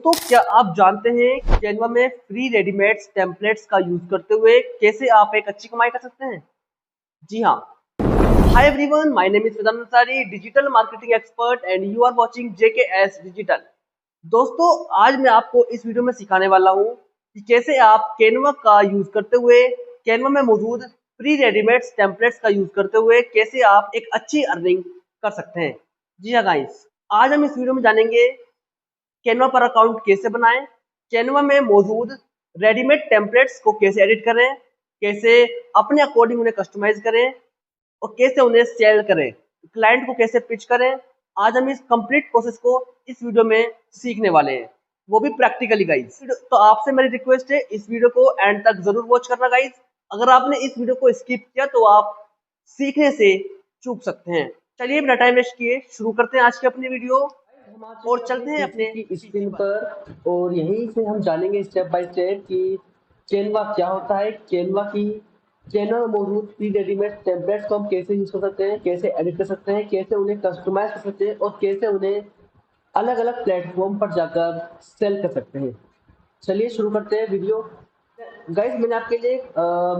दोस्तों, क्या आप जानते हैं कैनवा में फ्री रेडीमेड्स टेम्पलेट्स का यूज करते हुए कैसे आप एक अच्छी कमाई कर सकते हैं? जी हाँ। Hi everyone, my name is Vedant Ansari, digital marketing expert and you are watching JKS digital. दोस्तों, आज मैं आपको इस वीडियो में सिखाने वाला हूँ कि कैसे आप कैनवा का यूज करते हुए कैनवा में मौजूद फ्री रेडीमेड्स टेम्पलेट्स का यूज करते हुए कैसे आप एक अच्छी अर्निंग कर सकते हैं। जी हाँ गाइस, आज हम इस वीडियो में जानेंगे कैनवा पर अकाउंट कैसे बनाएं, कैनवा में मौजूद रेडीमेड टेम्पलेट्स को कैसे एडिट करें, कैसे अपने अकॉर्डिंग उन्हें कस्टमाइज करें और कैसे उन्हें सेल करें, क्लाइंट को कैसे पिच करें। आज हम इस कंप्लीट प्रोसेस को इस वीडियो में सीखने वाले हैं, वो भी प्रैक्टिकली गाइस। तो आपसे मेरी रिक्वेस्ट है, इस वीडियो को एंड तक जरूर वॉच करना गाइस। अगर आपने इस वीडियो को स्किप किया तो आप सीखने से चूक सकते हैं। चलिए बिना टाइम वेस्ट किए शुरू करते हैं आज की अपनी वीडियो और चलते हैं अपने की स्क्रीन पर। और यहीं से हम जानेंगे स्टेप बाय स्टेप कि कैनवा क्या होता है, कैनवा में मौजूद प्री रेडीमेड टेम्पलेट्स को हम कैसे यूज कर सकते हैं, कैसे एडिट कर सकते हैं, कैसे उन्हें कस्टमाइज कर सकते हैं और कैसे उन्हें अलग अलग प्लेटफॉर्म पर जाकर सेल कर सकते हैं। चलिए शुरू करते हैं वीडियो। गाइस, मैंने आपके लिए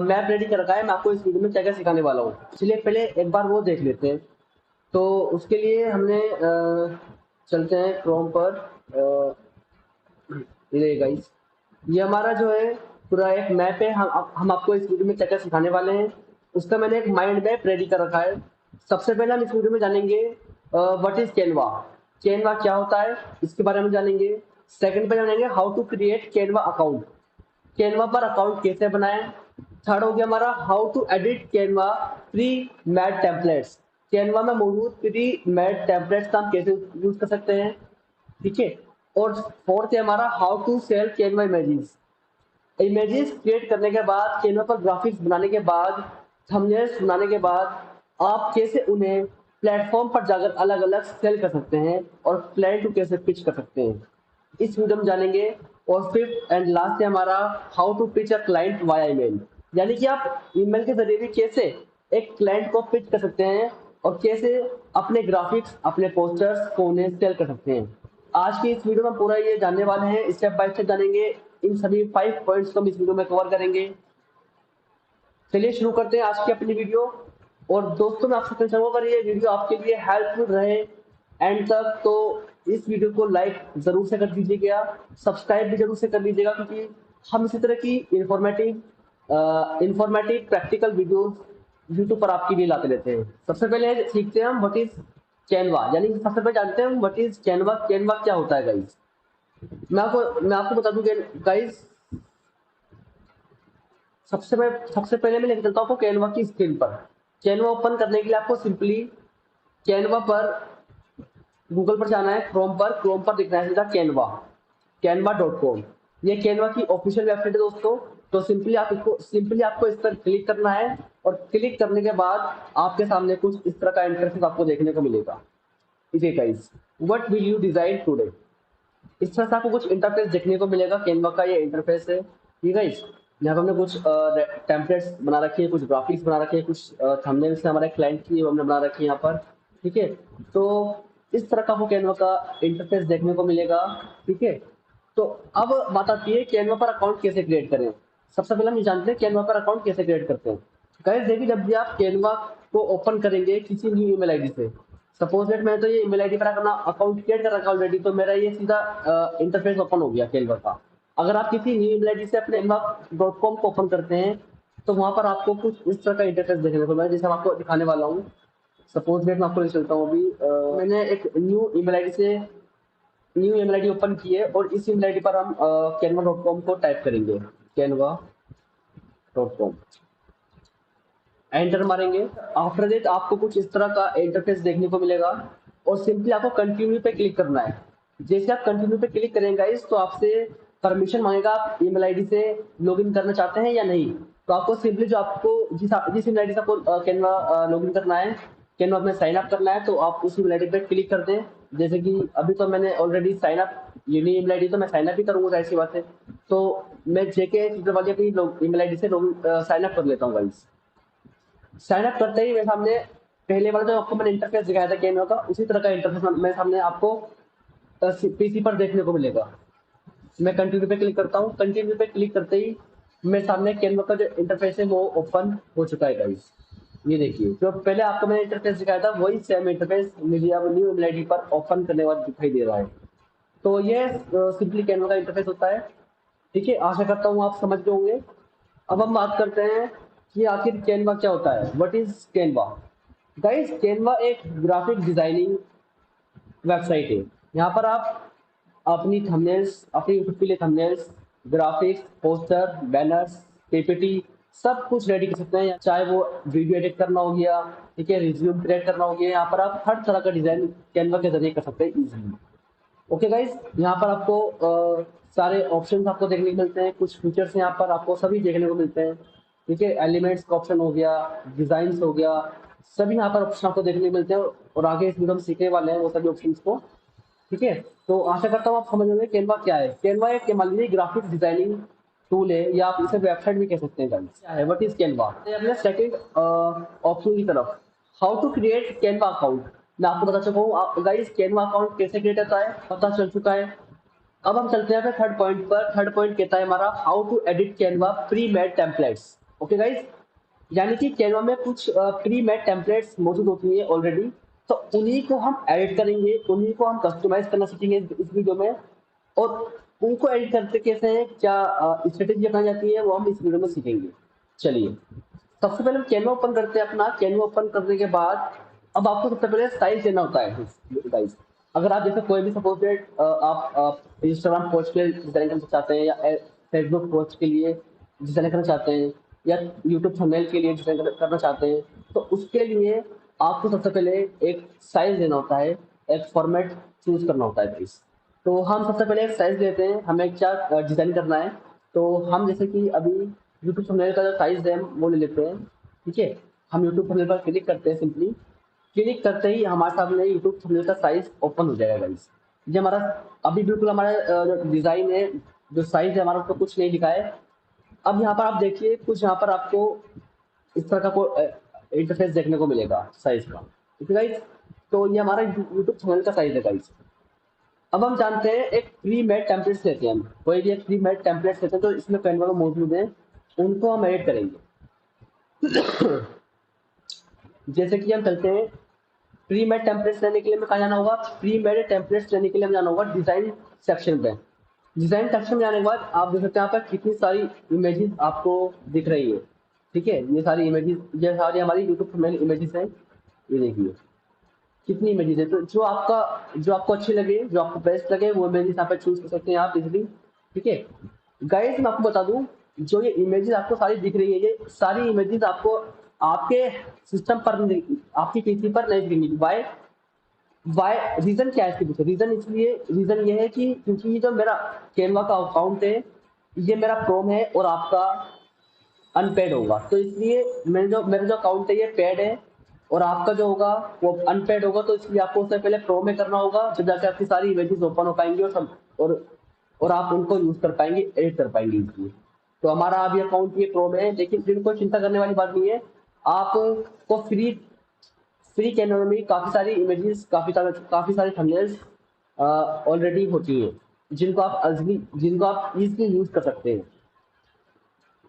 मैप रेडी कर रखा है। मैं आपको इस वीडियो में क्या क्या सिखाने वाला हूँ। चलिए पहले एक बार वो देख लेते हैं। तो उसके लिए हमने चलते हैं क्रोम पर। ये गाइस, ये हमारा जो है पूरा एक मैप है। हम आपको इस वीडियो में क्या क्या सिखाने वाले हैं उसका मैंने एक माइंड मैप रेडी कर रखा है। सबसे पहले हम इस वीडियो में जानेंगे व्हाट इज कैनवा, कैनवा क्या होता है इसके बारे में जानेंगे। सेकंड पे जानेंगे how to create Canva account, Canva पर अकाउंट कैसे बनाएं। थर्ड हो गया हमारा how to edit Canva pre made templates, Canva में मौजूद प्री मेड टेम्पलेट्स का हम कैसे यूज कर सकते हैं, ठीक है। और फोर्थ है हमारा how to sell Canva images, images create करने के बाद, कैनवा पर ग्राफिक्स बनाने के बाद, थंबनेल्स बनाने के बाद आप कैसे उन्हें प्लेटफॉर्म पर जाकर अलग अलग सेल कर सकते हैं और क्लाइंट को कैसे पिच कर सकते हैं, इस वीडियो में जानेंगे। और फिफ्थ एंड लास्ट है हमारा how to pitch a client via email, यानी कि आप ईमेल के जरिए भी कैसे एक क्लाइंट को पिच कर सकते हैं और कैसे अपने ग्राफिक्स, अपने पोस्टर्स को उन्हें सेल कर सकते हैं। आज की इस वीडियो में पूरा ये जानने वाले हैं, स्टेप बाय स्टेप जानेंगे। इन सभी 5 पॉइंट्स को हम इस वीडियो में कवर करेंगे। चलिए शुरू करते हैं आज की अपनी वीडियो। और दोस्तों, मैं आपसे कहना चाहूँगा, अगर ये वीडियो आपके लिए हेल्पफुल रहे एंड तक तो इस वीडियो को लाइक जरूर से कर दीजिएगा, सब्सक्राइब भी जरूर से कर लीजिएगा, क्योंकि हम इसी तरह की इंफॉर्मेटिव प्रैक्टिकल वीडियोस यूट्यूब पर आपके लिए लाते रहते हैं। सबसे पहले सीखते हैं हम व्हाट इज कैनवा, यानी सबसे पहले जानते हैं व्हाट इज कैनवा, कैनवा क्या होता है गाइस। मैं आपको बता दूं गाइस, सबसे पहले मैं लेके चलता हूँ आपको कैनवा की स्क्रीन पर। कैनवा ओपन करने के लिए आपको सिंपली कैनवा पर गूगल पर जाना है, क्रोम पर लिखना है सीधा कैनवा, canva.com। ये कैनवा की ऑफिशियल वेबसाइट है दोस्तों। तो सिंपली आपको इस पर क्लिक करना है और क्लिक करने के बाद आपके सामने कुछ इस तरह का इंटरफेस आपको देखने को मिलेगा। ठीक है guys, what will you design today, इस तरह से आपको कुछ इंटरफेस देखने को मिलेगा। कैनवा का ये इंटरफेस है। ठीक है गाइस, यहाँ पर हमने कुछ टेम्पलेट्स बना रखी है, कुछ ग्राफिक्स बना रखे हैं, कुछ थंबनेल्स हमारे क्लाइंट की हमने बना रखी है यहाँ पर। ठीक है, तो इस तरह का आपको कैनवा का इंटरफेस देखने को मिलेगा। ठीक है, तो अब बात आती है कैनवा पर अकाउंट कैसे क्रिएट करें। सबसे पहले हम जानते हैं कैनवा पर अकाउंट कैसे क्रिएट करते हैं। गाइस देखिए, जब भी आप कैनवा को ओपन करेंगे किसी न्यू ईमेल आईडी से, सपोज दैट मैंने तो ये ईमेल आईडी पर अपना अकाउंट क्रिएट कर रखा ऑलरेडी, तो मेरा ये सीधा इंटरफेस ओपन हो गया कैनवा का। अगर आप किसी न्यू ईमेल आईडी से अपने canva.com को ओपन करते हैं तो वहां पर आपको कुछ इस तरह का इंटरफेस देखने को मिलेगा, जैसे मैं आपको दिखाने वाला हूँ। सपोज दैट मैं आपको चलता हूँ अभी। मैंने एक न्यू ईमेल आईडी ओपन की है और इस ईमेल आईडी पर हम canva.com को टाइप करेंगे, canva.com, एंटर मारेंगे। आफ्टर दैट आपको कुछ इस तरह का इंटरफेस देखने को मिलेगा और सिंपली आपको कंटिन्यू पे क्लिक करना है। जैसे आप कंटिन्यू पे क्लिक करेंगे गाइस, तो आपसे परमिशन मांगेगा, आप ईमेल आईडी से लॉगिन करना चाहते हैं या नहीं। तो आपको सिंपली जो आपको जिस ईमेल आईडी से आपको कैनवा लॉगिन करना है, कैनवा में साइन अप करना है, तो आप उस ईमेल आईडी पे क्लिक कर दें। जैसे कि अभी तो मैंने ऑलरेडी साइन अप, ये नहीं ईमेल आईडी, तो मैं साइन अप ही करूंगा ऐसी बात है। तो मैं जेके वाली अपनी ईमेल आईडी से साइन अप कर लेता हूँ गाइस। साइन अप करते ही मेरे सामने पहले वाला जो आपको मैंने इंटरफेस दिखाया था कैनवा का, उसी तरह का इंटरफेस मेरे सामने आपको पीसी पर देखने को मिलेगा। मैं कंटिन्यू पे क्लिक करता हूँ। कंटिन्यू पे क्लिक करते ही मेरे सामने कैनवा का जो इंटरफेस है वो ओपन हो चुका है गाइस। ये देखिए, जो पहले आपको मैंने इंटरफेस दिखाया था वही सेम इंटरफेस मुझे अब न्यू ईमेल आईडी पर ओपन करने वाला दिखाई दे रहा है। तो ये सिंपली कैनवा का इंटरफेस होता है। ठीक है, आशा करता हूँ आप समझ गए होंगे। अब हम बात करते हैं कि आखिर कैनवा क्या होता है। What is Canva? Guys, Canva एक ग्राफिक डिजाइनिंग वेबसाइट है। यहाँ पर आप अपनी थंबनेल्स, अपनी यूट्यूब के लिए thumbnails, graphics, poster, banners, PPT सब कुछ रेडी कर सकते हैं। चाहे वो वीडियो एडिट करना हो गया, ठीक है, रिज्यूम क्रिएट करना हो गया, यहाँ पर आप हर तरह का डिजाइन कैनवा के जरिए कर सकते हैं इजीली। ओके गाइस, यहाँ पर आपको सारे ऑप्शंस आपको देखने को मिलते हैं। कुछ फीचर्स यहाँ पर आपको सभी देखने को मिलते हैं। ठीक है, एलिमेंट्स का ऑप्शन हो गया, डिजाइन हो गया, सभी यहाँ पर ऑप्शन आपको देखने को मिलते हैं। और आगे इस वीडियो में सीखने वाले हैं वो सभी ऑप्शंस को। ठीक है, तो आशा करता हूँ आप समझ गए कैनवा क्या है। कैनवा एक मान लीजिए ग्राफिक डिजाइनिंग टूल है, या आप इसे वेबसाइट भी कह सकते हैं गाइस। क्या है, व्हाट इज कैनवा? अपने सेकंड ऑप्शन की तरफ, how to create Canva account. मैं आपको बता चुका हूँ आप गाइस कैनवा अकाउंट कैसे क्रिएट होता है, पता चल चुका है। अब हम चलते हैं फिर थर्ड पॉइंट पर। थर्ड पॉइंट कहता है हमारा how to edit Canva pre made templates. Okay guys, यानी कि कैनवा में कुछ प्री मेड टेम्पलेट्स मौजूद होती है ऑलरेडी, तो उन्हीं को हम एडिट करेंगे, उन्हीं को हम कस्टमाइज करना सीखेंगे इस वीडियो में। और उनको एडिट करते कैसे हैं, क्या स्ट्रेटेजी अपनाई जाती है, वो हम इस वीडियो में सीखेंगे। चलिए, सबसे पहले हम कैनवा ओपन करते हैं अपना। कैनवा ओपन करने के बाद अब आपको सबसे पहले साइज देना होता है गाइस। अगर आप जैसे कोई भी सपोज दैट आप इंस्टाग्राम पोस्ट के लिए डिजाइन करना चाहते हैं, या फेसबुक पोस्ट के लिए डिजाइन करना चाहते हैं, या यूट्यूब थंबनेल के लिए डिजाइन करना चाहते हैं, तो उसके लिए आपको सबसे पहले एक साइज देना होता है, एक फॉर्मेट चूज करना होता है गाइस। तो हम सबसे पहले एक साइज लेते हैं, हमें क्या डिजाइन करना है। तो हम जैसे कि अभी यूट्यूब थंबनेल का जो साइज है वो ले लेते हैं। ठीक है, हम यूट्यूब थंबनेल पर क्लिक करते हैं। सिंपली क्लिक करते ही हमारे सामने यूट्यूब थंबनेल का साइज ओपन हो जाएगा गाइस। ये हमारा अभी बिल्कुल हमारा जो डिजाइन है, जो साइज है हमारा, उसको कुछ नहीं लिखा है। अब यहाँ पर आप देखिए, कुछ यहाँ पर आपको इस तरह का इंटरफेस देखने को मिलेगा साइज का। ठीक है गाइस, तो ये हमारा यूट्यूब थंबनेल का साइज है गाइस। अब हम जानते हैं एक प्री मेड टेम्पलेट्स लेते हैं, हम कोई भी एक प्री मेड टेम्पलेट्स लेते हैं तो इसमें कैनवा में मौजूद है, उनको हम एडिट करेंगे। जैसे कि हम चलते हैं, प्री मेड टेम्पलेट्स लेने के लिए हमें कहाँ जाना होगा? प्री मेड टेम्पलेट्स लेने के लिए हमें जाना होगा डिजाइन सेक्शन पे। डिजाइन सेक्शन में जाने के बाद आप देख सकते हैं यहाँ पर कितनी सारी इमेजेस आपको दिख रही है। ठीक है, ये सारी इमेजेस, ये सारी हमारी यूट्यूब थंबनेल इमेजेस हैं। ये देखिए कितनी इमेजेस है। तो जो आपको अच्छी लगे, जो आपको बेस्ट लगे, वो इमेजेस यहाँ पे चूज कर सकते हैं आप इजीली। ठीक है गाइस, मैं आपको बता दूं, जो ये इमेजेस आपको सारी दिख रही है, ये सारी इमेजेस आपको आपके सिस्टम पर आपकी पीसी पर नहीं दिखेंगी। वाई? वाई रीजन क्या है इसके पीछे? रीजन इसलिए, रीजन ये है कि क्योंकि ये जो मेरा कैनवा का अकाउंट है, ये मेरा क्रोम है और आपका अनपेड होगा, तो इसलिए मेरा जो अकाउंट है ये पेड है, और आपका जो होगा वो अनपेड होगा। तो इसलिए आपको उससे पहले प्रो में करना होगा, जब जाके आपकी सारी इमेजेस ओपन हो पाएंगी और सब, और आप उनको यूज कर पाएंगे, एडिट कर पाएंगे इसलिए। तो हमारा अभी अकाउंट ये प्रो में है, लेकिन फिर कोई चिंता करने वाली बात नहीं है। आपको फ्री कैनवा में काफी सारी इमेजेस, काफी सारी थंबनेल्स ऑलरेडी होती हैं, जिनको आप इजीली यूज कर सकते हैं।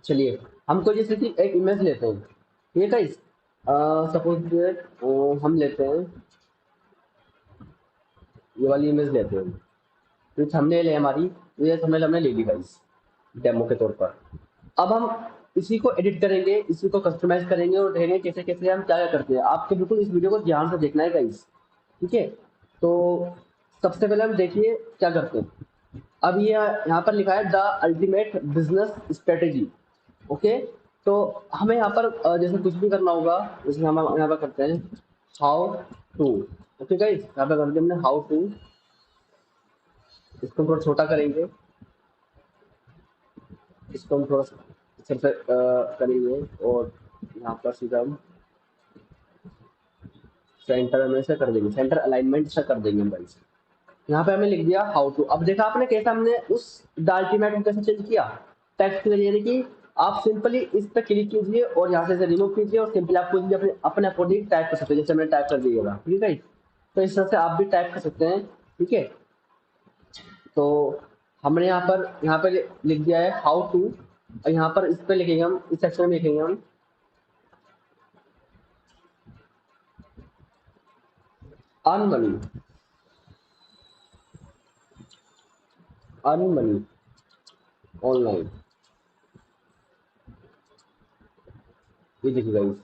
चलिए, हमको जैसे कि एक इमेज लेते हैं। ठीक है, सपोज हम लेते हैं, ये वाली इमेज लेते हैं। तो थंबनेल है हमारी, ये थंबनेल हमने ले ली गाइस डेमो के तौर पर। अब हम इसी को एडिट करेंगे, इसी को कस्टमाइज करेंगे और देखेंगे कैसे कैसे हम क्या क्या करते हैं। आपको बिल्कुल इस वीडियो को ध्यान से देखना है गाइस। ठीक है, तो सबसे पहले हम देखिए क्या करते हैं। अब ये यहाँ पर लिखा है the ultimate business strategy. Okay, तो हमें यहाँ पर जैसे कुछ भी करना होगा, जैसे हम यहाँ पर करते हैं हाउ टू। ओके गाइस, यहाँ पर करते हैं हाउ टू, इसको थोड़ा छोटा करेंगे, इसको हम थोड़ा सा करेंगे, और यहाँ पर सीधा हम सेंटर में से कर देंगे, सेंटर अलाइनमेंट से कर देंगे हम गाइस। यहाँ पे हमने लिख दिया हाउ टू। अब देखा आपने कैसे हमने उस अल्टीमेट को कैसे चेंज किया टेक्स्ट के जरिए, कि आप सिंपली इस पे क्लिक कीजिए और यहाँ से रिमूव कीजिए, और सिंपली आप कुछ भी अपने अकॉर्डिंग टाइप कर सकते हैं, जैसे मैंने टाइप कर दिया। ठीक है, तो इस तरह से आप भी टाइप कर सकते हैं। ठीक है, तो हमने यहाँ पर लिख दिया है हाउ टू, और यहाँ पर इस पे लिखेंगे हम, इस सेक्शन में लिखेंगे हम earn money, earn money online. ये देखिए गाइस,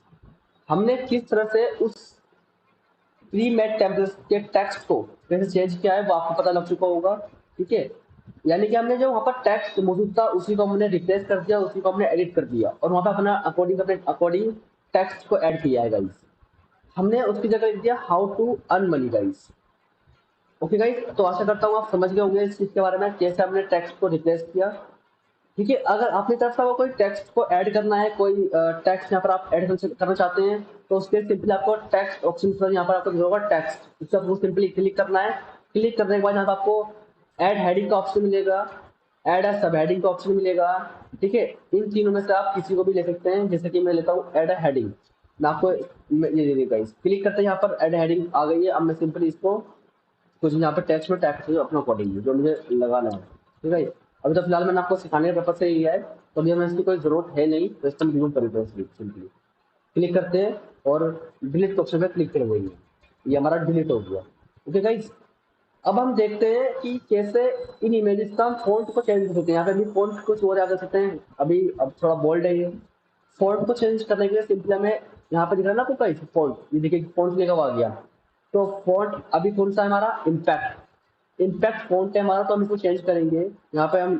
हमने किस तरह से उस प्री मेड टेम्पलेट्स के टेक्स्ट को कैसे चेंज किया है वो आपको पता लग चुका होगा, ठीक है। यानी कि हमने जो वहाँ पर टेक्स्ट मौजूद था उसी को हमने रिप्लेस कर दिया, उसी को हमने एडिट कर दिया और वहाँ पे अपने अकॉर्डिंग टेक्स्ट को ऐड किया है गाइस। हमने उसकी जगह लिख दिया how to earn money guys. Okay guys, तो आशा करता हूँ आप समझ गए होंगे इस चीज़ के बारे में, कैसे हमने टेक्स्ट को रिप्लेस किया, ठीक है। अगर अपनी तरफ से वो कोई टेक्स्ट को ऐड करना है, कोई टेक्स्ट यहाँ पर आप ऐड करना चाहते हैं, तो उसके सिंपली आपको टेक्स्ट ऑप्शन पर यहाँ पर आपको दिया होगा टेक्स्ट, उससे आपको सिंपली क्लिक करना है। क्लिक करने के बाद यहाँ पर आपको ऐड हेडिंग का ऑप्शन मिलेगा, ऐड अ सब हेडिंग का ऑप्शन मिलेगा, ठीक है। इन तीनों में से आप किसी को भी ले सकते हैं, जैसे कि मैं लेता हूँ ऐड अ हेडिंग। मैं आपको ये दे देगा, क्लिक करते हैं यहाँ पर ऐड हेडिंग आ गई है। अब मैं सिंपली इसको कुछ यहाँ पर टेक्स्ट में टैग चाहिए अपना अकॉर्डिंगली जो मुझे लगाना है, ठीक है। अभी तो फिलहाल मैंने आपको सिखाने के पर्पज से लिया है, तो अभी हमें इसकी कोई जरूरत है नहीं, तो इसको हम रिमूव कर देते हैं। सिंपली क्लिक करते हैं और डिलीट ऑप्शन पे क्लिक करेंगे, ये हमारा डिलीट हो गया। ओके गाइस, अब हम देखते हैं कि कैसे इन इमेजेस का हम फॉन्ट को चेंज कर सकते हैं। यहाँ पे भी फॉन्ट कुछ और कर सकते हैं, अभी अब थोड़ा बोल्ड है ये। फॉन्ट को चेंज करने के लिए सिंपली हमें यहाँ पे दिख रहा है ना आपको गाइस फॉन्ट, ये देखिए फॉन्ट लिखा हुआ आ गया। तो फॉन्ट अभी कौन सा है हमारा, इम्पैक्ट, इम्पैक्ट फॉन्ट है हमारा, तो हम इसको चेंज करेंगे। यहाँ पे हम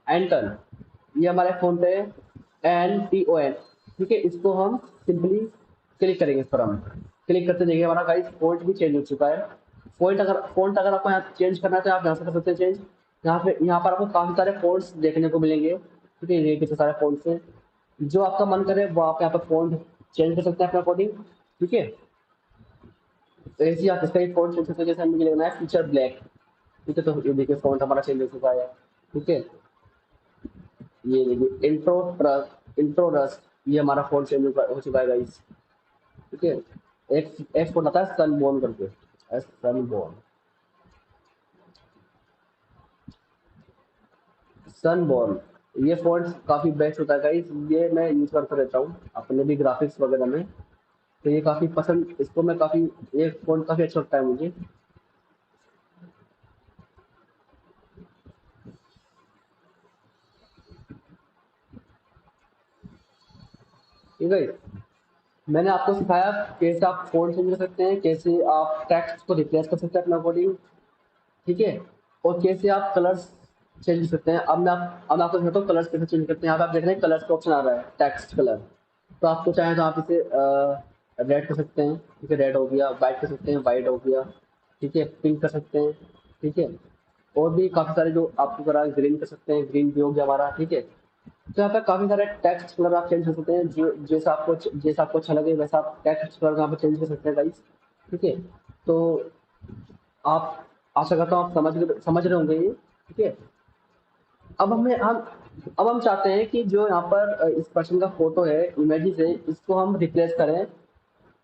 एंटर, ये हमारा फॉन्ट है NTON, ठीक है। इसको हम सिंपली क्लिक करेंगे, इस पर हम क्लिक करते देखिए हमारा गाइस फॉन्ट भी चेंज हो चुका है। फॉन्ट अगर आपको यहाँ चेंज करना है तो आप यहाँ से कर सकते हैं चेंज। यहाँ पर आपको काफी सारे फॉन्ट्स देखने को मिलेंगे, ठीक है। ये कितने सारे फॉन्ट्स हैं, जो आपका मन करे वो आप यहाँ पर फॉन्ट चेंज कर सकते हैं अपने अकॉर्डिंग, ठीक है। तो ऐसे ही आप इसका एक फॉन्ट चेंज कर सकते हैं, जैसे हमें लेना है फीचर ब्लैक, ठीक है। तो ये देखिए फॉन्ट हमारा चेंज हो चुका है, ठीक है। ये देखिए इंट्रो रस्ट, ये हमारा फॉन्ट चेंज हो चुका है गाइस, ठीक है। एक फॉन्ट आता है सनबोर्न करके, सनबोर्न, सनबोर्न ये फॉन्ट काफी बेस्ट होता है गाइस, ये मैं यूज करता रहता हूँ अपने भी ग्राफिक्स वगैरह में। तो ये काफी पसंद, इसको मैं काफी, ये फॉन्ट काफी अच्छा लगता है मुझे। ठीक है, मैंने आपको सिखाया कैसे आप फॉन्ट चेंज कर सकते हैं, कैसे आप टेक्स्ट को रिप्लेस कर सकते हैं अपना अकॉर्डिंग, ठीक है। और कैसे आप कलर्स चेंज कर सकते हैं। अब आपको दिखाता हूँ कलर्स कैसे चेंज करते हैं। यहाँ पे आप देख रहे हैं कलर्स का ऑप्शन आ रहा है, टेक्स्ट कलर। तो आपको चाहे तो आप इसे रेड कर सकते हैं, ठीक है, रेड हो गया। वाइट कर सकते हैं, वाइट हो गया, ठीक है। पिंक कर सकते हैं, ठीक है। और भी काफ़ी सारे जो आपको करा, ग्रीन कर सकते हैं, ग्रीन भी हो गया हमारा, ठीक है। तो यहाँ पे काफ़ी सारे टेक्स्ट कलर आप चेंज कर सकते हैं, जो जैसा आपको अच्छा लगे वैसा आप टेक्स्ट कलर यहाँ पे चेंज कर सकते हैं गाइस, ठीक है। तो आप, आशा करता हूँ आप समझ रहे होंगे ये, ठीक है। अब हमें हम अब हम चाहते हैं कि जो यहाँ पर इस पर्सन का फोटो है, इमेजेस है, इसको हम रिप्लेस करें,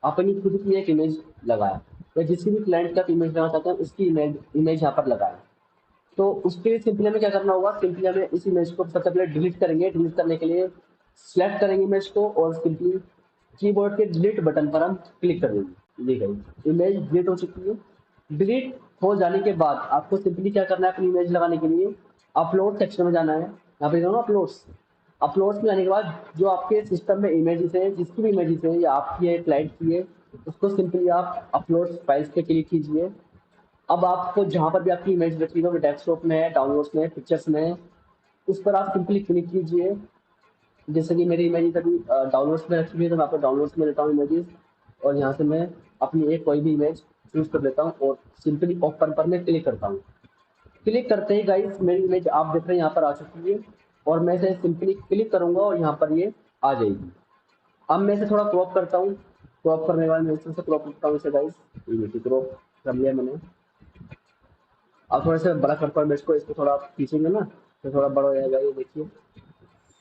अपनी खुद की एक इमेज लगाएं, या जिसकी भी क्लाइंट का इमेज लगाना चाहते हैं उसकी इमेज यहाँ पर लगाएं। तो उसके लिए सिंपली हमें क्या करना होगा, सिंपली हमें इस इमेज को सबसे पहले डिलीट करेंगे। डिलीट करने के लिए सिलेक्ट करेंगे इमेज को और सिंपली कीबोर्ड के डिलीट बटन पर हम क्लिक कर देंगे। देखिए इमेज डिलीट हो चुकी है। डिलीट हो जाने के बाद आपको सिंपली क्या करना है, अपनी इमेज लगाने के लिए अपलोड सेक्शन में जाना है। यहाँ पे देखो अपलोड्स, अपलोड्स में जाने के बाद जो आपके सिस्टम में इमेजेस है, जिसकी भी इमेजेस है, या आपकी है, क्लाइंट की है, उसको सिंपली आप अपलोड फाइल्स पे क्लिक कीजिए। अब आपको जहाँ पर भी आपकी इमेज रखी हो, डेस्कटॉप में है, डाउनलोड्स में है, पिक्चर्स में है, उस पर आप सिंपली क्लिक कीजिए। जैसे कि मेरी इमेजेस अभी डाउनलोड्स में रखी हुई है, तो मैं आपको डाउनलोड्स में लेता हूँ इमेजेस, और यहाँ से मैं अपनी एक कोई भी इमेज चूज कर लेता हूँ और सिंपली ओपन पर मैं क्लिक करता हूँ। क्लिक करते ही गाइस मेरी इमेज आप देख रहे हैं यहाँ पर आ चुकी है, और मैं इसे सिंपली क्लिक करूंगा और यहाँ पर ये आ जाएगी। अब मैं इसे थोड़ा क्रॉप करता हूँ, क्रॉप करने के बाद मैं इस तरह से क्रॉप करता हूँ इसे गाइस, ये क्रॉप कर लिया मैंने। अब थोड़ा सा बड़ा करता हूँ इसको, थोड़ा आप खींचेंगे ना तो थोड़ा बड़ा हो जाएगा, ये देखिए।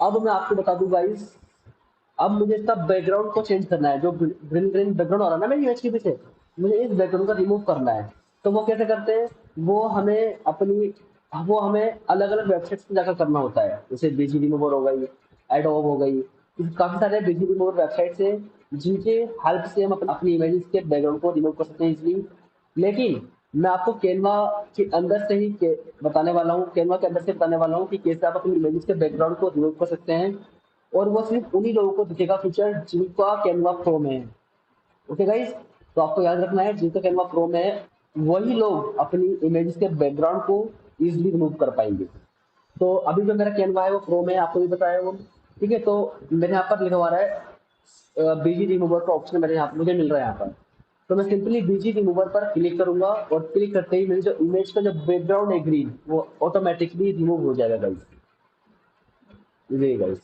अब मैं आपको बता दूं गाइस, अब मुझे इसका बैकग्राउंड को चेंज करना है। जो ग्रीन ग्रीन बैकग्राउंड हो रहा है ना मेरी इमेज के पीछे, मुझे इस बैकग्राउंड का रिमूव करना है। तो वो कैसे करते हैं, वो हमें अपनी वो हमें अलग अलग वेबसाइट्स पे जाकर करना होता है, जैसे बीजी रिमूवर हो गई, एडोब हो गई, काफी सारे बीजी रिमूवर वेबसाइट्स हैं जिनके हेल्प से हम अपनी इमेजेस के बैकग्राउंड को रिमूव कर सकते हैं इजीली। लेकिन मैं आपको कैनवा के अंदर से ही बताने वाला हूँ, कैनवा के अंदर से बताने वाला हूँ कि कैसे आप अपनी इमेजेस के बैकग्राउंड को रिमूव कर सकते हैं, और वो सिर्फ उन्हीं लोगों को दिखेगा फीचर जिनका कैनवा प्रो में है। ओके गाइस, तो आपको याद रखना है जिनका कैनवा प्रो में है वही लोग अपनी इमेजेस के बैकग्राउंड को इजीली रिमूव कर पाएंगे। तो अभी जो मेरा कैनवा है वो प्रो में है, आपको भी बताया वो। ठीक है, तो मेरे यहाँ पर लिखा हुआ है बीजी रिमूवर का ऑप्शन मेरे यहाँ मुझे मिल रहा है यहाँ पर। तो मैं सिंपली बीजी रिमूवर पर क्लिक करूंगा और क्लिक करते ही मेरी जो इमेज का जो बैकग्राउंड है ग्रीन वो ऑटोमेटिकली रिमूव हो जाएगा गाइस। ये गाइस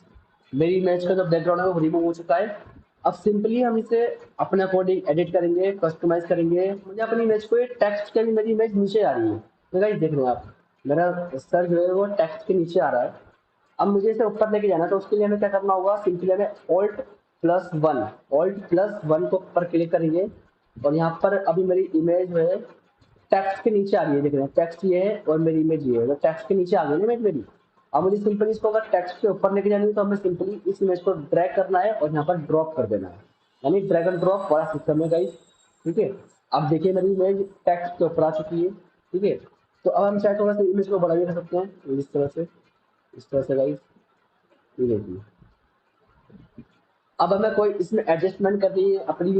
मेरी इमेज का जो बैकग्राउंड है वो रिमूव हो चुका है। अब सिंपली हम इसे अपने अकॉर्डिंग एडिट करेंगे, कस्टमाइज करेंगे। मुझे अपनी इमेज को टेक्स्ट के लिए मेरी इमेज नीचे आ रही है, तो गाइस देख रहे हैं आप मेरा सर जो है वो टेक्स्ट के नीचे आ रहा है। अब मुझे इसे ऊपर लेके जाना है, तो उसके लिए हमें क्या करना होगा, सिंपली हमें ऑल्ट प्लस वन को ऊपर क्लिक करेंगे और यहाँ पर अभी मेरी इमेज जो है टेक्स्ट के नीचे आ रही है, देख रहे हैं टेक्स्ट ये है और मेरी इमेज ये है, तो टेक्स्ट के नीचे आ गई ना इमेज मेरी। अब मुझे सिंपली इसको अगर टेक्स्ट के ऊपर लेके जानी है तो हमें सिंपली इस इमेज को ड्रैग करना है और यहाँ पर ड्रॉप कर देना है, यानी ड्रैग एंड ड्रॉप वाला सिस्टम है गाइस। ठीक है, अब देखिए मेरी इमेज टेक्स्ट के ऊपर आ चुकी है। ठीक है, तो अब हम चाहे थोड़ा सा इमेज को बढ़ा भी कर सकते हैं इस तरह से गाइस, ये देखिए। अब हमें कोई इसमें एडजस्टमेंट करनी है, अपनी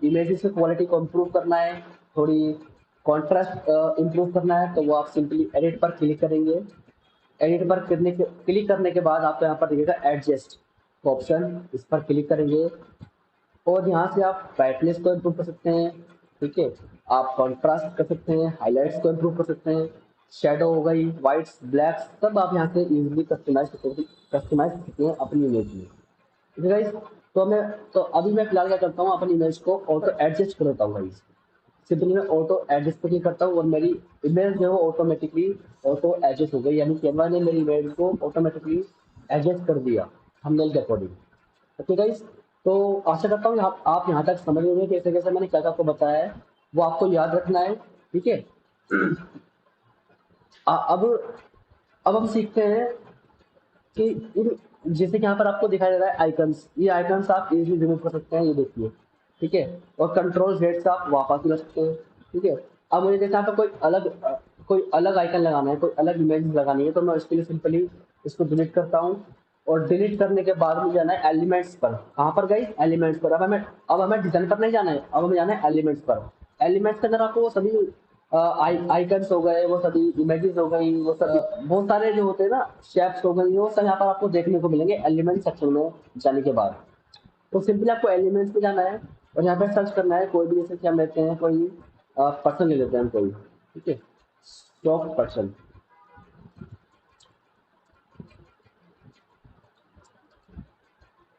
इमेजेस की क्वालिटी को इम्प्रूव करना है, थोड़ी कॉन्ट्रास्ट इम्प्रूव करना है, तो वो आप सिंपली एडिट पर क्लिक करेंगे। एडिट पर क्लिक करने के बाद आपको यहाँ पर दिखेगा एडजस्ट ऑप्शन, इस पर क्लिक करेंगे और यहाँ से आप ब्राइटनेस को इम्प्रूव कर सकते हैं। ठीक है, आप कॉन्ट्रास्ट कर सकते हैं, हाईलाइट्स को इम्प्रूव कर सकते हैं, शेडो हो गई, वाइट्स, ब्लैक्स, सब आप यहाँ से इजीली कस्टमाइज कर सकते हैं अपनी इमेज में। ठीक है गाइस, तो अभी मैं फिलहाल क्या करता हूँ, अपनी इमेज को ऑटो एडजस्ट कर देता हूँ गाइस। सिंपली मैं ऑटो एडजस्ट पर क्लिक करता हूँ और मेरी इमेज जो है वो ऑटोमेटिकली ऑटो एडजस्ट हो गई, यानी कैमरा ने मेरी इमेज को ऑटोमेटिकली एडजस्ट कर दिया थंबनेल के अकॉर्डिंग। ओके गाइस, तो आशा करता हूँ आप यहाँ तक समझ गए कैसे कैसे मैंने क्या क्या आपको बताया है, वो आपको याद रखना है। ठीक है, अब हम सीखते हैं कि जैसे कि यहाँ पर आपको दिखाई दे रहा है आइकन्स, ये आइकन्स आप इजीली रिमूव कर सकते हैं, ये देखिए। ठीक है, और कंट्रोल जेड से आप वापस भी कर सकते हैं। ठीक है, अब मुझे जैसे यहाँ पर कोई अलग आइकन लगाना है, कोई अलग इमेज लगानी है, तो मैं उसके लिए सिंपली इसको डिलीट करता हूँ और डिलीट करने के बाद मुझे जाना है एलिमेंट्स पर। कहाँ पर गई, एलिमेंट्स पर। अब हमें डिजाइन पर नहीं जाना है, अब हमें जाना है एलिमेंट्स पर। एलिमेंट्स के अंदर आपको वो सभी आइकन्स हो गए, वो सभी इमेजेस हो गई, वो सभी बहुत सारे जो होते हैं ना शेप्स हो गई, वो सब यहाँ पर आपको देखने को मिलेंगे एलिमेंट सेक्शन में जाने के बाद। तो सिंपली आपको एलिमेंट्स पे जाना है और यहाँ पे सर्च करना है कोई भी, जैसे कि हम लेते हैं कोई पर्सन ले लेते हैं हम कोई। ठीक है, स्टॉक पर्सन।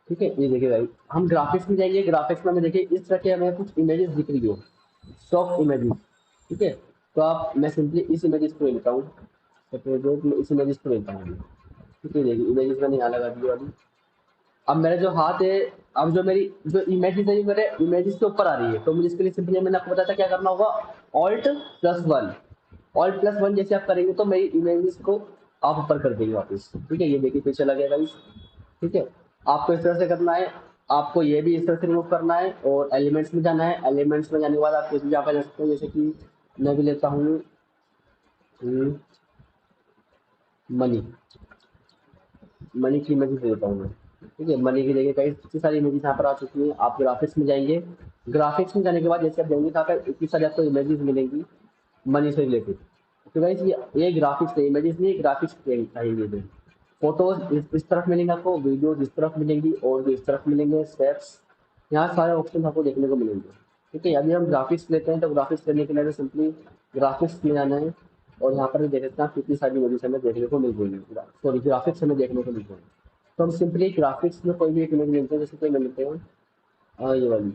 ठीक है, ये देखिए भाई हम ग्राफिक्स में जाएंगे, ग्राफिक्स में हमें देखिए इस तरह के हमें कुछ इमेजेस दिख रही हो, स्टॉक इमेजेस। ठीक है, तो आप मैं सिंपली इस इमेजेस को लेता हूँ, मैं इस इमेजेस को लेता हूँ। ठीक है, देखिए इमेजेस मैंने यहाँ लगा दी वाली। अब मेरा जो हाथ है, अब जो मेरी जो इमेजेस है ये मेरे इमेजेस के ऊपर आ रही है, तो मुझे इसके लिए सिंपली मैंने आपको बताया था क्या करना होगा, ऑल्ट+1। ऑल्ट+1 जैसे आप करेंगे तो मेरी इमेजेस को आप ऊपर कर देंगे वापस। ठीक है, ये देखिए पीछे लगेगा इस। ठीक है, आपको इस तरह से करना है, आपको ये भी इस तरह से रिमूव करना है और एलिमेंट्स में जाना है। एलिमेंट्स में जाने के बाद आप कुछ भी यहाँ पर जा सकते हैं, जैसे कि मैं भी लेता हूँ मनी, मनी की इमेजेस देता हूँ मैं। ठीक है, मनी की जगह कई इतनी सारी इमेजेस यहाँ पर आ चुकी हैं। आप ग्राफिक्स में जाएंगे, ग्राफिक्स में जाने के बाद जैसे आप जाएंगे यहाँ पर इतनी सारी आपको इमेजेस मिलेंगी मनी से रिलेटेड। तो गाइस ये ग्राफिक्स है, इमेजेस नहीं, ग्राफिक्स चाहिए। फोटोज इस तरफ मिलेंगे आपको, वीडियोज इस तरफ मिलेंगी और भी इस तरफ मिलेंगे, स्टेप्स, यहाँ सारे ऑप्शन आपको देखने को मिलेंगे। ठीक है, अभी हम ग्राफिक्स लेते हैं, तो ग्राफिक्स लेने के लिए सिंपली ग्राफिक्स में जाना है और यहाँ पर देख सकते हैं कितनी सारी इमेजेस हमें देखने को मिल रही है, सॉरी ग्राफिक्स हमें देखने को मिल रही है। तो हम सिंपली ग्राफिक्स में कोई भी एक इमेज लेते हैं, जैसे कोई मैं लेते हैं ये वाली,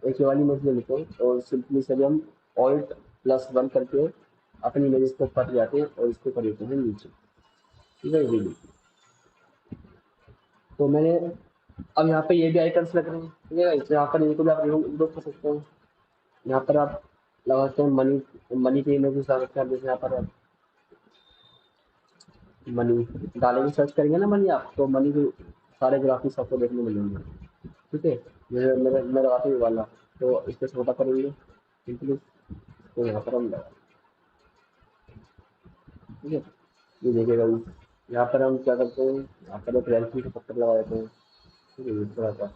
एक ये वाली इमेज ले लेते हैं और सिंपली से हम ऑल्ट+1 करके अपनी इमेजेस को ऊपर जाते हैं और इसको कर देते हैं नीचे। ठीक है, ये तो मैंने अब यहाँ पे ये भी आइकन्स लग रहे हैं। ठीक है, तो यहाँ पर इनको भी आप रिमूव कर सकते हैं। यहाँ पर आप लगा सकते हैं मनी की इमेजेस लगा सकते हैं, जैसे यहाँ पर आप मनी डालेंगे, सर्च करेंगे ना मनी, आप तो मनी के सारे ग्राफिक्स आपको देखने मिलेंगे। ठीक है, मेरे मेरे मेरा आता है ये वाला, तो इसको छोटा करेंगे सिंपली, तो यहाँ पर हम लगा, ठीक है। ये देखिएगा, यहाँ पर हम क्या करते हैं, यहाँ पर एक रेंसिंग का पत्थर लगा देते हैं, ठीक है, इस तरह का।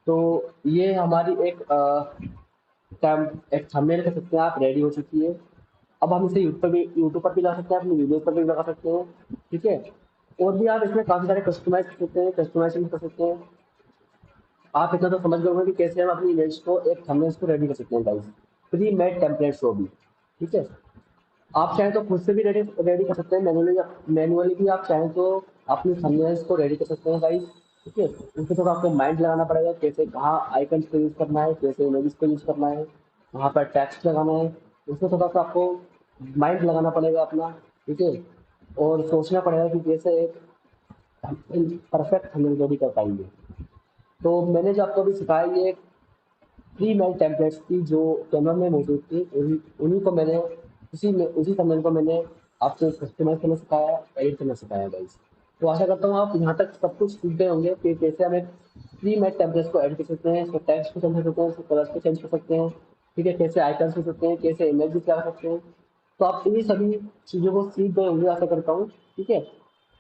तो ये हमारी एक थंबनेल कह सकते हैं आप, रेडी हो चुकी है। अब हम इसे यूट्यूब पर भी ला सकते हैं, अपनी वीडियो पर भी लगा सकते हैं, ठीक है। और भी आप इसमें काफ़ी सारे कस्टमाइज कर सकते हैं, कस्टमाइजेशन कर सकते हैं। आप इतना तो समझ गए होंगे कि कैसे हम अपनी इमेज को, एक थंबनेल्स को रेडी कर सकते हैं गाइस, प्री मेड टेम्पलेट्स को भी, ठीक है। आप चाहें तो खुद से भी रेडी रेडी कर सकते हैं, मैनुअली भी आप चाहें तो अपनी थंबनेल्स को रेडी कर सकते हैं गाइस, ठीक है। उसमें थोड़ा आपको माइंड लगाना पड़ेगा, कैसे कहाँ आइकन्स को यूज़ करना है, कैसे इमेजेस को यूज़ करना है, वहाँ पर टेक्स्ट लगाना है, उसमें थोड़ा सा आपको माइंड लगाना पड़ेगा अपना, ठीक है। और सोचना पड़ेगा कि कैसे एक परफेक्ट थंबनेल रेडी कर पाएंगे। तो मैंने जो आपको अभी सिखाया, ये प्री मेड टेम्पलेट्स थी जो कैनवा में मौजूद थी, उन्हीं उन्हीं को मैंने उसी थंबनेल को मैंने आपको कस्टमाइज करना सिखाया, एडिट करना सिखाया गाइस। तो आशा करता हूँ आप यहाँ तक सब कुछ सीख गए होंगे कि कैसे हम एक प्री मेड टेम्पलेट्स को एडिट कर सकते हैं, इसको टेक्स्ट को चेंज कर सकते हैं, इसको कलर्स को चेंज कर सकते हैं, ठीक है, कैसे आइकन्स हो सकते हैं, कैसे इमेजेस लगा सकते हैं। तो आप इन्हीं सभी चीज़ों को सीख गए होंगे आशा करता हूँ, ठीक है।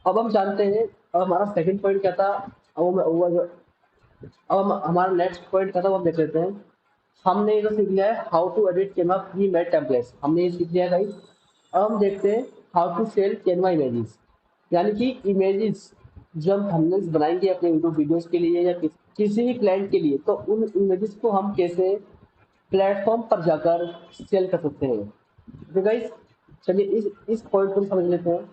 अब हम जानते हैं, अब हमारा सेकंड पॉइंट क्या था, अब हमारा नेक्स्ट पॉइंट क्या था वो हम देख लेते हैं। हमने ये तो सीख लिया है how to edit Canva pre made templates, हमने ये सीख लिया है गाइस। अब हम देखते हैं how to sell Canva images, यानी कि इमेजेस जो हम थंबनेल्स बनाएंगे अपने यूट्यूब वीडियोस के लिए या किसी भी क्लाइंट के लिए, तो उन इमेजेस को हम कैसे प्लेटफॉर्म पर जाकर सेल कर सकते हैं। तो गाइस चलिए इस पॉइंट को समझ लेते हैं।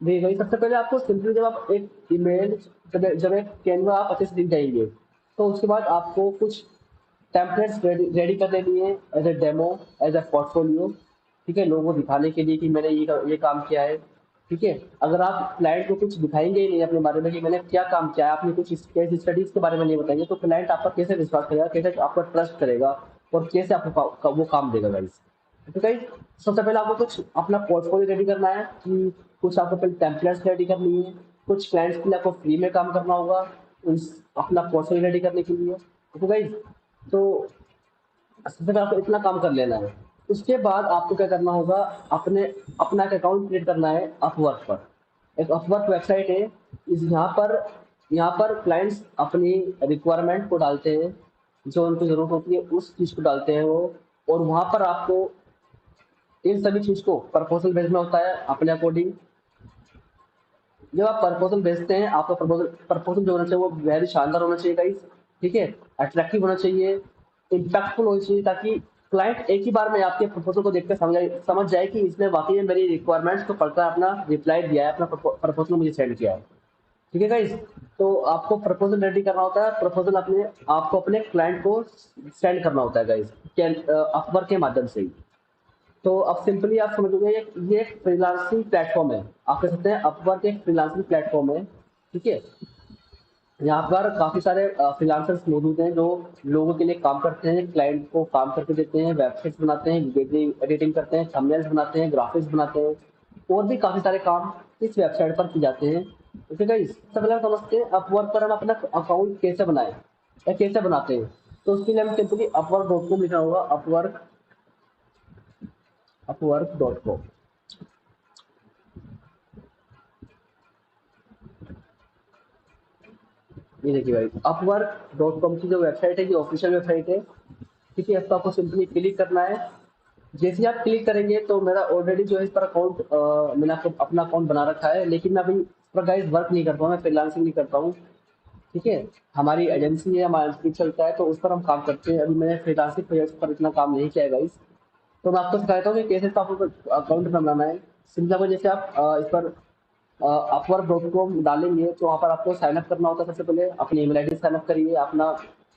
देखिए गाइस, सबसे पहले आपको सिंपली जब आप एक इमेज, जब एक कैनवा आप अच्छे से दिख जाएंगे, तो उसके बाद आपको कुछ टेम्पलेट्स रेडी कर लेनी है as a demo, as a portfolio, ठीक है, लोगों को दिखाने के लिए कि मैंने ये काम किया है, ठीक है। अगर आप क्लाइंट को कुछ दिखाएंगे ही नहीं अपने बारे में कि मैंने क्या काम किया है, आपने कुछ केस स्टडीज के बारे में नहीं बताएंगे, तो क्लाइंट आपका कैसे विश्वास करेगा, कैसे आपका ट्रस्ट करेगा, और कैसे आपको वो काम देगा गाइस। तो गाइस सबसे पहले आपको कुछ अपना पोर्टफोलियो रेडी करना है, कि कुछ आपको पहले टेम्पलेट्स रेडी करनी है, कुछ क्लाइंट्स के लिए आपको फ्री में काम करना होगा अपना पोर्टफोलियो रेडी करने के लिए। तो गाइस, तो सबसे पहले आपको इतना काम कर लेना है। उसके बाद आपको क्या करना होगा, अपने अपना एक अकाउंट क्रिएट करना है अपवर्क पर। एक अपवर्क वेबसाइट है, इस यहाँ पर क्लाइंट्स अपनी रिक्वायरमेंट को डालते हैं, जो उनको ज़रूरत होती है उस चीज़ को डालते हैं वो, और वहाँ पर आपको इन सभी चीज़ को प्रपोजल भेजना होता है अपने अकॉर्डिंग। जब आप प्रपोजल भेजते हैं, आपका प्रपोजल जो होना चाहिए वो वेरी शानदार होना चाहिए गाइस, ठीक है, अट्रैक्टिव होना चाहिए, इम्पैक्टफुल होना चाहिए, ताकि क्लाइंट एक ही बार में आपके प्रपोजल को देखकर समझ जाए कि इसने वाकई में मेरी रिक्वायरमेंट्स को पढ़कर अपना रिप्लाई दिया है, अपना प्रपोजल मुझे सेंड किया है, ठीक है गाइस। तो आपको प्रपोजल रेडी करना होता है, प्रपोजल आपको अपने क्लाइंट को सेंड करना होता है गाइस, अपवर्क के माध्यम से ही। तो अब सिंपली आप समझोगे, ये एक फ्रीलांसिंग प्लेटफॉर्म है, आप कह सकते हैं अपवर्क एक फ्रीलांसिंग प्लेटफॉर्म है, ठीक है। यहाँ पर काफ़ी सारे फ्रीलांसर्स मौजूद हैं जो लोगों के लिए काम करते हैं, क्लाइंट को काम करके देते हैं, वेबसाइट्स बनाते हैं, वीडियो एडिटिंग करते हैं, थंबनेल्स बनाते हैं, ग्राफिक्स बनाते हैं, और भी काफ़ी सारे काम इस वेबसाइट पर किए जाते हैं। ओके गाइस, सबसे पहले हम समझते हैं अपवर्क पर हम अपना अकाउंट कैसे बनाएं या कैसे बनाते हैं। तो उसके लिए हम सिंपली अपवर्क.com लिखा होगा, अपवर्क.com। ये देखिए भाई, अपवर्क.com की जो वेबसाइट है, ये ऑफिशियल वेबसाइट है, ठीक है। इस पर आपको सिंपली क्लिक करना है। जैसे ही आप क्लिक करेंगे तो मेरा ऑलरेडी जो है इस पर अकाउंट, मैंने आपको अपना अकाउंट बना रखा है, लेकिन मैं अभी इस पर गाइस वर्क नहीं करता हूँ, मैं फ्रीलांसिंग नहीं करता हूँ, ठीक है। हमारी एजेंसी है, हमारा इंस्टीट्यूट चलता है, तो उस पर हम काम करते हैं। अभी मैंने फ्रीलांसिंग प्रोजेक्ट पर इतना काम नहीं किया है गाइस। तो मैं आपको सिखाता हूँ कि कैसे तो आपको अकाउंट बनाना है। सिंपल आपको, जैसे आप इस पर अपवर्क.com डालेंगे तो वहाँ पर आपको साइन अप करना होता है। सबसे पहले अपनी ईमेल आईडी साइन अप करिए, अपना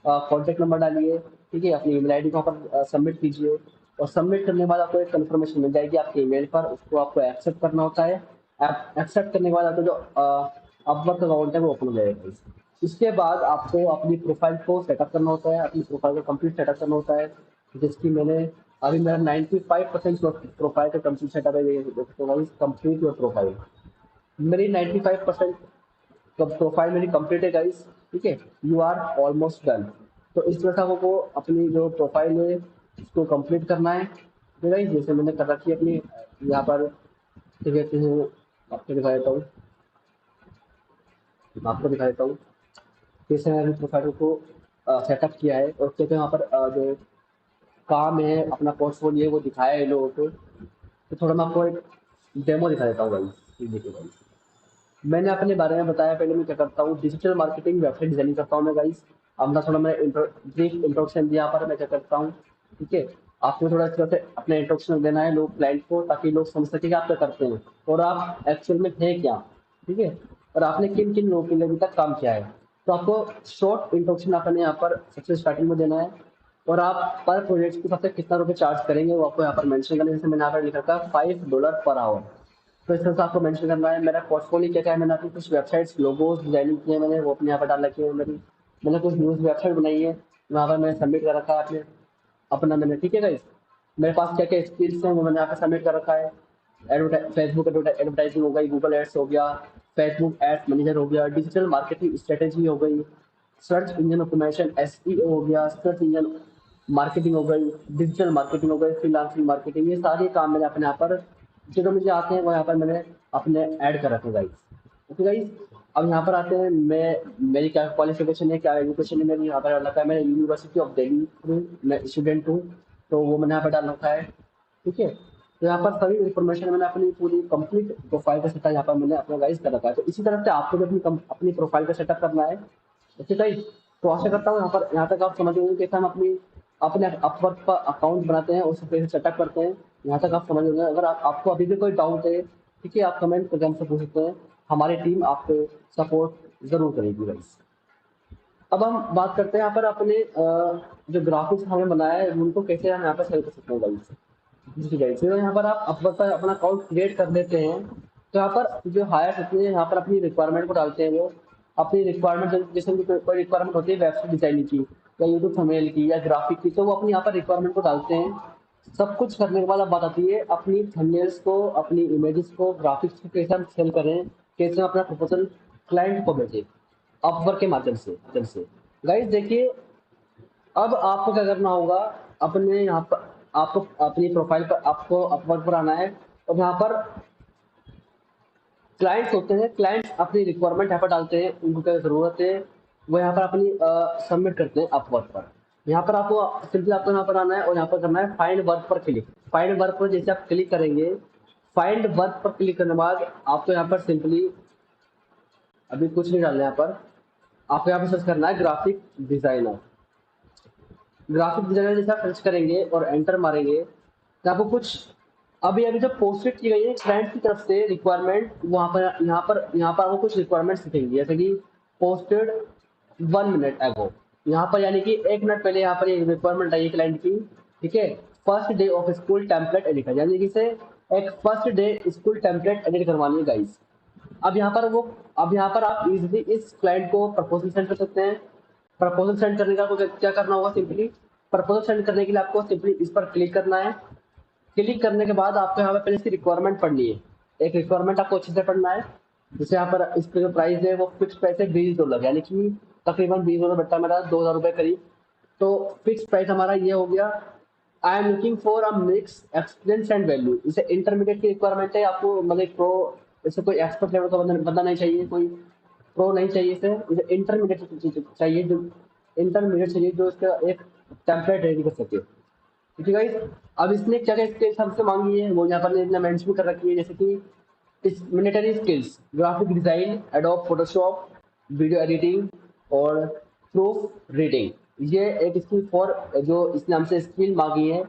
कॉन्टैक्ट नंबर डालिए, ठीक है, अपनी ईमेल आईडी को वहाँ पर सबमिट कीजिए, और सबमिट करने के बाद आपको एक कंफर्मेशन मिल जाएगी आपके ईमेल पर, उसको आपको एक्सेप्ट करना होता है। एक्सेप्ट करने के बाद आपका जो अपवर्क अकाउंट है वो ओपन हो जाएगा। इसके बाद आपको अपनी प्रोफाइल को सेटअप करना होता है, अपनी प्रोफाइल को कंप्लीट सेटअप करना होता है, जिसकी मैंने अभी मेरा 95% प्रोफाइल का कंप्लीट सेटअप है, ये देखो गाइस, कंप्लीट योर प्रोफाइल। मेरी 95% प्रोफाइल मेरी कंप्लीट है गाइस, ठीक है। You are almost done. तो इस तरह से आपको अपनी जो प्रोफाइल है इसको कंप्लीट करना है, ठीक है गाइस। जैसे मैंने कर रखी है अपनी यहाँ पर, ठीक है, आपको दिखा देता हूँ, आपको दिखा देता हूँ कैसे मैंने प्रोफाइल को सेटअप किया है, और कैसे वहाँ पर जो काम है अपना पोर्टफोलियो है वो दिखाया है लोगों को। तो थोड़ा मैं आपको एक डेमो दिखा देता हूँ भाई, ये देखिए भाई। मैंने अपने बारे में बताया, पहले मैं क्या करता हूँ, डिजिटल मार्केटिंग वेबसाइट डिजाइनिंग करता हूँ मैं गाइस। अपना थोड़ा मैं ब्रीफ इंट्रोडक्शन दिया, यहाँ पर मैं क्या करता हूँ, ठीक है। आपको थोड़ा इस तरह से अपना इंट्रोडक्शन देना है लोग क्लाइंट को, ताकि लोग समझ सके कि आप क्या करते हैं और आप एक्चुअल में थे क्या, ठीक है, और आपने किन किन लोगों के लिए अभी तक काम किया है। तो आपको शॉर्ट इंट्रोडक्शन अपने यहाँ पर सबसे स्टार्टिंग में देना है, और आप पर प्रोजेक्ट के हिसाब से कितना रुपये चार्ज करेंगे वो आपको यहाँ पर मेंशन करना है। जैसे मैंने यहाँ पर लिखा था $5 पर आवर। तो इस तरह से आपको मेंशन करना है। मेरा पोर्टफोलियो क्या क्या है, मैंने अपनी कुछ वेबसाइट्स लोगोज डिजाइनिंग किए हैं, मैंने वो अपने यहाँ पर डाल रखी है। मैंने कुछ न्यूज़ वेबसाइट बनाई है, वहाँ पर मैंने सबमिट कर रखा है अपने अपना मैंने, ठीक है गाइस। मेरे पास क्या क्या स्किल्स हैं वो मैंने यहाँ पर सबमिट कर रखा है। फेसबुक एडवर्टाइजिंग हो गई, गूगल एड्स हो गया, फेसबुक एड्स मैनेजर हो गया, डिजिटल मार्केटिंग स्ट्रेटेजी हो गई, सर्च इंजन ऑटोमेशन SEO हो गया, सर्च इंजन मार्केटिंग हो गई, डिजिटल मार्केटिंग हो गई, फ्रीलांसिंग मार्केटिंग, ये सारे काम मैंने अपने यहाँ पर जो मुझे आते हैं वो यहाँ पर मैंने अपने ऐड कर रखे गाइस। ओके गाइस, अब यहाँ पर आते हैं, मेरी क्या क्वालिफिकेशन है, क्या एजुकेशन है मेरी, यहाँ पर डाल रखा है मैंने यूनिवर्सिटी ऑफ दिल्ली हूँ, मैं स्टूडेंट हूँ, तो वो मैंने यहाँ पर डाल रखा है, ठीक है। तो यहाँ पर सभी इन्फॉर्मेशन मैंने अपनी पूरी कंप्लीट प्रोफाइल का सेटअप यहाँ पर मैंने अपना गाइस कर रखा है। तो इसी तरह से आपको भी अपनी प्रोफाइल का सेटअप करना है, ओके गाइस। तो आशा करता हूँ यहाँ तक आप समझ गए होंगे कैसे हम अपने अपवर्क पर अकाउंट बनाते हैं और उसे कैसे सेटअप करते हैं। यहाँ तक आप समझ होंगे। अगर आपको अभी भी कोई डाउट है, ठीक है, आप कमेंट करके हमसे पूछ सकते हैं, हमारी टीम आपको सपोर्ट जरूर करेगी गाइस। अब हम बात करते हैं यहाँ पर अपने जो ग्राफिक्स हमें बनाया है उनको कैसे हम यहाँ पर सेल कर सकते हैं गाइस। जी गाइस, तो यहाँ पर आप अपना अकाउंट क्रिएट कर लेते हैं। तो यहाँ पर जो हायर होते हैं यहाँ पर अपनी रिक्वायरमेंट को डालते हैं, वो अपनी रिक्वायरमेंट, जैसे उनकी कोई रिक्वायरमेंट होती है वेबसाइट डिजाइनिंग की या यूट्यूब थंबनेल की या ग्राफिक की, तो वो अपनी यहाँ पर रिक्वायरमेंट को डालते हैं। सब कुछ करने के बाद अब बात आती है अपनी थंबनेल्स को, अपनी इमेजेस को, ग्राफिक्स को कैसे हम सेल करें, कैसे हम अपना प्रपोजल क्लाइंट को भेजें अपवर्क के माध्यम से। गाइस देखिए, अब आपको क्या करना होगा, अपने यहाँ पर आपको अपनी प्रोफाइल पर आपको अपवर्क पर आना है, और यहाँ पर क्लाइंट्स होते हैं, क्लाइंट्स अपनी रिक्वायरमेंट यहाँ पर डालते हैं, उनको क्या ज़रूरत है वो यहाँ पर अपनी सबमिट करते हैं अपवर्क पर। यहाँ पर आपको सिंपली आपको यहाँ पर आना है और यहाँ पर करना है फाइंड वर्क पर क्लिक। फाइंड वर्क पर जैसे आप क्लिक करेंगे, फाइंड वर्क पर क्लिक करने के बाद आपको यहाँ पर सिंपली अभी कुछ नहीं डालना है, यहाँ पर आपको यहाँ पर सर्च करना है ग्राफिक डिजाइनर। ग्राफिक डिजाइनर जैसे आप सर्च करेंगे और एंटर मारेंगे तो आपको कुछ अभी अभी जो पोस्टेड की गई है क्लाइंट की तरफ से रिक्वायरमेंट, वहाँ पर आपको कुछ रिक्वायरमेंट्स दिखेंगी, जैसे कि पोस्टेड 1 मिनट एगो। यहाँ पर यानी कि 1 मिनट पहले यहाँ पर एक रिक्वायरमेंट आई है क्लाइंट की, ठीक है। First day of school template editor, यानी कि इसे एक first day school template edit करवानी है गाइस। अब यहाँ पर आप इजीली इस क्लाइंट को प्रपोजल सेंड कर सकते हैं। प्रपोजल सेंड करने का आपको क्या करना होगा, सिंपली प्रपोजल सेंड करने के लिए आपको सिंपली इस पर क्लिक करना है। क्लिक करने के बाद आपको यहाँ पर पहले इसकी रिक्वायरमेंट पढ़नी है। एक रिक्वायरमेंट आपको अच्छे से पढ़ना है। जैसे यहाँ पर इस पे जो प्राइस है वो फिक्स प्राइस है $20, यानी कि तकरीबन $20 बैठता मेरा 2000 रुपये करीब। तो फिक्स प्राइस हमारा ये हो गया। I am looking for a mix experience and value. इसे इंटरमीडिएट की रिक्वायरमेंट है, आपको मतलब प्रो, इसे कोई एक्सपर्ट लेवल का बंदा नहीं चाहिए, कोई प्रो नहीं चाहिए, इसे इंटरमीडिएट चाहिए, जो इंटरमीडिएट चाहिए जो इसका एक टेम्पलेट रेडी कर सके, ठीक है गाइस। अब इसने क्या क्या स्किल्स हमसे मांगी है वो यहाँ पर इसने मेंशन कर रखी है, जैसे कि military skills, graphic design, adobe Photoshop, video editing और प्रूफ रीडिंग। ये एक स्किल फॉर जो इसने हमसे स्किल मांगी है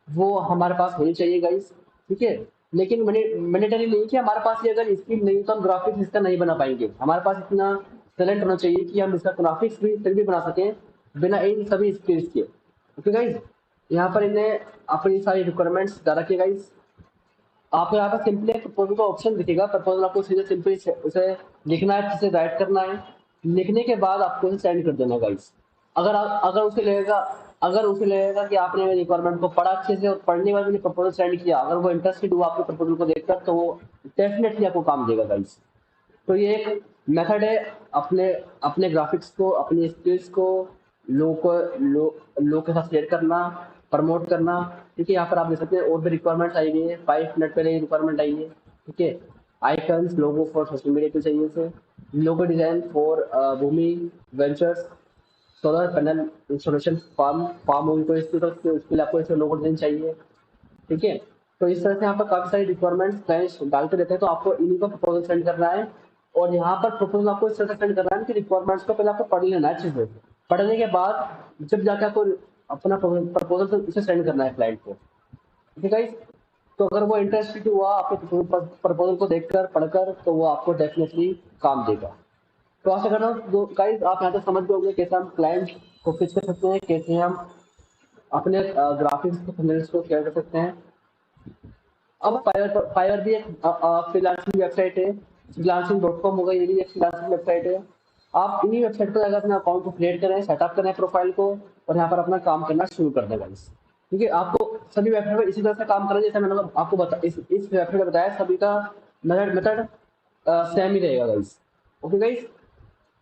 वो हमारे पास होनी चाहिए गाइस, ठीक है। लेकिन मैंडेटरी नहीं कि हमारे पास ये अगर स्किल नहीं तो हम ग्राफिक्स इसका नहीं बना पाएंगे। हमारे पास इतना टैलेंट होना चाहिए कि हम इसका ग्राफिक्स भी फिर भी बना सकें बिना इन सभी स्किल्स के, ओके गाइस। यहाँ पर इन्हें अपनी सारी रिक्वायरमेंट्स डाल रखिए गाइस। आपको यहाँ पर सिंपली एक प्रपोजल का ऑप्शन दिखेगा, प्रपोजल आपको सीधे सिंपली उसे लिखना है, अच्छे से राइट करना है। लिखने के बाद आपको उसे सेंड कर देना गाइस। अगर उसे लगेगा अगर उसे लगेगा कि आपने मेरी रिक्वायरमेंट को पढ़ा अच्छे से और पढ़ने के बाद मैंने प्रपोजल सेंड किया, अगर वो इंटरेस्टेड हुआ आपके प्रपोजल को देखकर, तो वो डेफिनेटली आपको काम देगा गाइस। तो ये एक मेथड है अपने अपने ग्राफिक्स को, अपनी स्किल्स को लोग के साथ शेयर करना, प्रमोट करना। ठीक है, यहाँ पर आप देख सकते हैं और भी रिक्वायरमेंट्स आई हुई है, 5 मिनट पहले ये रिक्वायरमेंट आई है। ठीक है, icons logo for social media के चाहिए से, logo design for Bhumi ventures, solar panel installation firm उनको उसके लिए आपको इसमें लोगो डिजाइन चाहिए। ठीक है, तो इस तरह से यहाँ पर काफी सारी रिक्वायरमेंट्स क्लाइंट्स डालते रहते हैं, तो आपको इन्हीं को प्रपोजल सेंड करना है। और यहाँ पर प्रपोजल आपको इस तरह से सेंड करना है कि रिक्वायरमेंट्स को पहले आपको पढ़ लेना है अच्छे से। पढ़ने के बाद जब जाकर आपको अपना प्रपोजल इसे सेंड करना है क्लाइंट को। ठीक है गाइस, तो अगर वो इंटरेस्टेड हुआ आपके प्रपोजल को देखकर पढ़कर, तो वो आपको डेफिनेटली काम देगा। तो आशा करता हूँ गाइस आप यहाँ तक समझ गए होंगे कैसे हम क्लाइंट को पिच कर सकते हैं, कैसे हम अपने ग्राफिक्स को थंबनेल्स को शेयर कर सकते हैं। अब फाइवर भी एक फ्रीलांसिंग वेबसाइट है, freelancing.com होगा, ये भी एक फ्रीलांसिंग वेबसाइट है। आप इन्हीं वेबसाइट पर जाकर अपने अकाउंट को क्रिएट करें, सेटअप करें प्रोफाइल को, और यहाँ पर अपना काम करना शुरू कर दें गाइस। ठीक है, आपको सभी वेबसाइट पर इसी तरह से काम करना है जैसे मैंने आपको इस वेबसाइट में बताया, सभी का मेथड सेम ही रहेगा गाइस। ओके गाइस,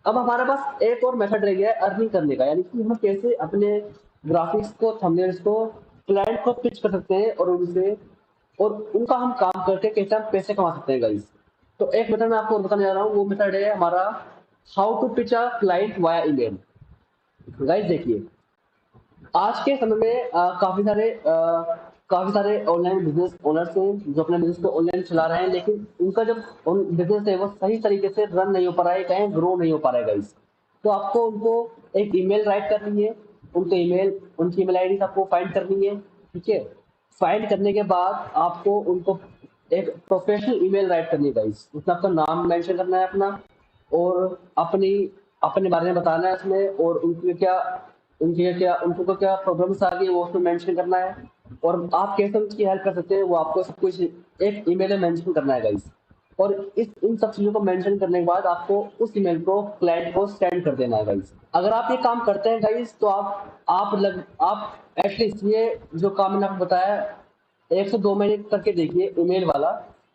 अब हमारे पास एक और मेथड रह गया है अर्निंग करने का, यानी कि हम कैसे अपने ग्राफिक्स को, थंबनेल्स को क्लाइंट को पिच कर सकते हैं और उनका हम काम करके कैसे हम पैसे कमा सकते हैं गाइस। तो एक मेथड मैं आपको बताने जा रहा हूँ, वो मेथड है हमारा how to pitch a client via email. Guys देखिए, आज के समय में काफी सारे ऑनलाइन बिजनेस ओनर्स हैं जो अपने बिजनेस को ऑनलाइन चला रहे हैं, लेकिन उनका जब बिजनेस है वो सही तरीके से रन नहीं हो पा रहा है, कहीं ग्रो नहीं हो पा रहा है गाइस। तो आपको उनको एक ईमेल राइट करनी है, उनकी ईमेल आईडी आपको फाइंड करनी है। ठीक है, फाइंड करने के बाद आपको उनको एक प्रोफेशनल ईमेल राइट करनी है गाइस। उसमें आपका नाम मेंशन करना है अपना, और अपने बारे में बताना है उसमें, और उनको क्या प्रॉब्लम्स आ गई वो उसमें मेंशन करना है, और आप कैसे उसकी हेल्प कर सकते हैं वो आपको सब कुछ एक ईमेल में मेंशन करना है गाइस। और इन सब चीजों को मेंशन करने के बाद आपको उस ईमेल को क्लाइंट को सेंड कर देना है गाइस। अगर आप ये काम करते हैं गाइस, तो आप एटलीस्ट ये जो काम मैंने आपको बताया 1 से 2 महीने करके देखिए ईमेल वाला,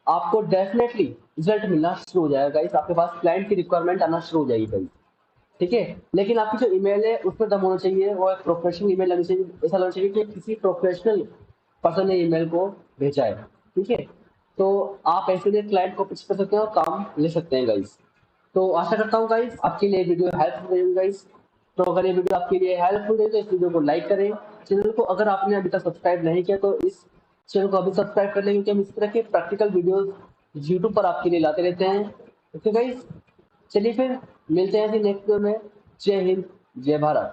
आपको डेफिनेटली रिजल्ट मिलना शुरू हो जाएगा गाइस, आपके पास क्लाइंट की रिक्वायरमेंट आना शुरू हो जाएगी गाइस। ठीक है, लेकिन आपकी जो ईमेल है उसमें दम होना चाहिए, वो एक प्रोफेशनल ईमेल लगनी चाहिए, ऐसा लगना चाहिए कि किसी प्रोफेशनल पर्सन ने ईमेल को भेजा है। ठीक है, तो आप ऐसे लिए क्लाइंट को पिच कर सकते हैं और काम ले सकते हैं गाइस। तो आशा करता हूँ गाइस आपके लिए वीडियो हेल्पफुल रहेगी गाइस। तो अगर ये वीडियो आपके लिए हेल्पफुल है तो इस वीडियो को लाइक करें, चैनल को अगर आपने अभी तक सब्सक्राइब नहीं किया तो इस चैनल को अभी सब्सक्राइब कर लें, क्योंकि हम इस तरह के प्रैक्टिकल वीडियोस यूट्यूब पर आपके लिए लाते रहते हैं। ओके गाइस, चलिए फिर मिलते हैं नेक्स्ट वीडियो में। जय हिंद, जय भारत।